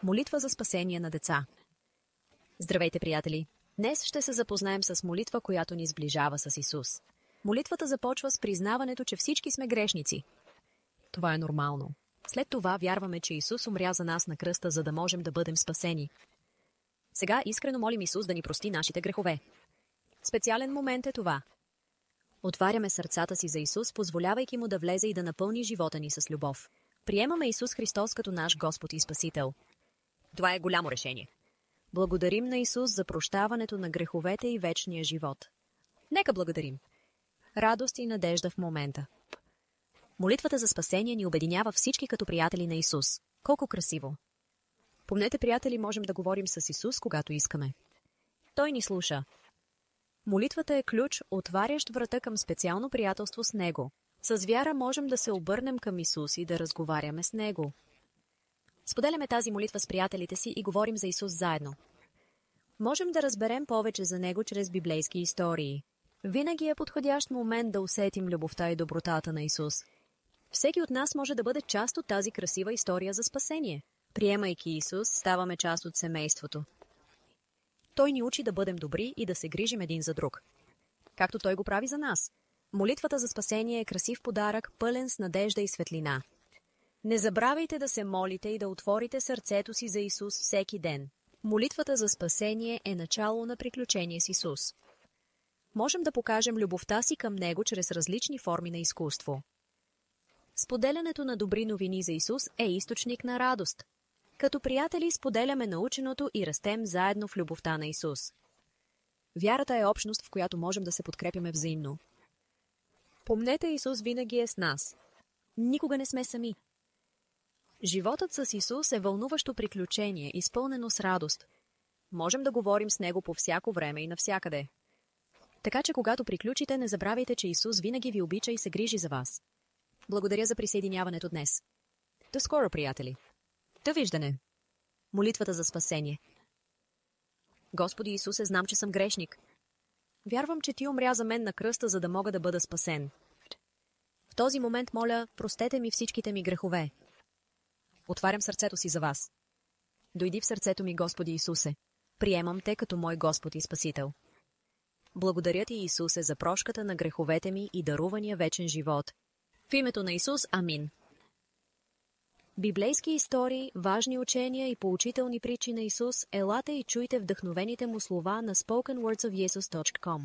Молитва за спасение на деца. Здравейте, приятели! Днес ще се запознаем с молитва, която ни сближава с Исус. Молитвата започва с признаването, че всички сме грешници. Това е нормално. След това вярваме, че Исус умря за нас на кръста, за да можем да бъдем спасени. Сега искрено молим Исус да ни прости нашите грехове. Специален момент е това. Отваряме сърцата си за Исус, позволявайки му да влезе и да напълни живота ни с любов. Приемаме Исус Христос като наш Господ и Спасител. Това е голямо решение. Благодарим на Исус за прощаването на греховете и вечния живот. Нека благодарим. Радост и надежда в момента. Молитвата за спасение ни обединява всички като приятели на Исус. Колко красиво! Помнете, приятели, можем да говорим с Исус, когато искаме. Той ни слуша. Молитвата е ключ, отварящ врата към специално приятелство с Него. С вяра можем да се обърнем към Исус и да разговаряме с Него. Споделяме тази молитва с приятелите си и говорим за Исус заедно. Можем да разберем повече за Него чрез библейски истории. Винаги е подходящ момент да усетим любовта и добротата на Исус. Всеки от нас може да бъде част от тази красива история за спасение. Приемайки Исус, ставаме част от семейството. Той ни учи да бъдем добри и да се грижим един за друг. Както Той го прави за нас. Молитвата за спасение е красив подарък, пълен с надежда и светлина. Не забравяйте да се молите и да отворите сърцето си за Исус всеки ден. Молитвата за спасение е начало на приключение с Исус. Можем да покажем любовта си към Него чрез различни форми на изкуство. Споделянето на добри новини за Исус е източник на радост. Като приятели споделяме наученото и растем заедно в любовта на Исус. Вярата е общност, в която можем да се подкрепяме взаимно. Помнете, Исус винаги е с нас. Никога не сме сами. Животът с Исус е вълнуващо приключение, изпълнено с радост. Можем да говорим с Него по всяко време и навсякъде. Така че, когато приключите, не забравяйте, че Исус винаги ви обича и се грижи за вас. Благодаря за присъединяването днес. До скоро, приятели! Довиждане! Молитвата за спасение. Господи Исусе, знам, че съм грешник. Вярвам, че Ти умря за мен на кръста, за да мога да бъда спасен. В този момент, моля, простете ми всичките ми грехове. Отварям сърцето си за вас. Дойди в сърцето ми, Господи Исусе. Приемам Те като мой Господ и Спасител. Благодаря Ти, Исусе, за прошката на греховете ми и дарувания вечен живот. В името на Исус, амин. Библейски истории, важни учения и поучителни притчи на Исус, елате и чуйте вдъхновените му слова на spokenwordsofjesus.com.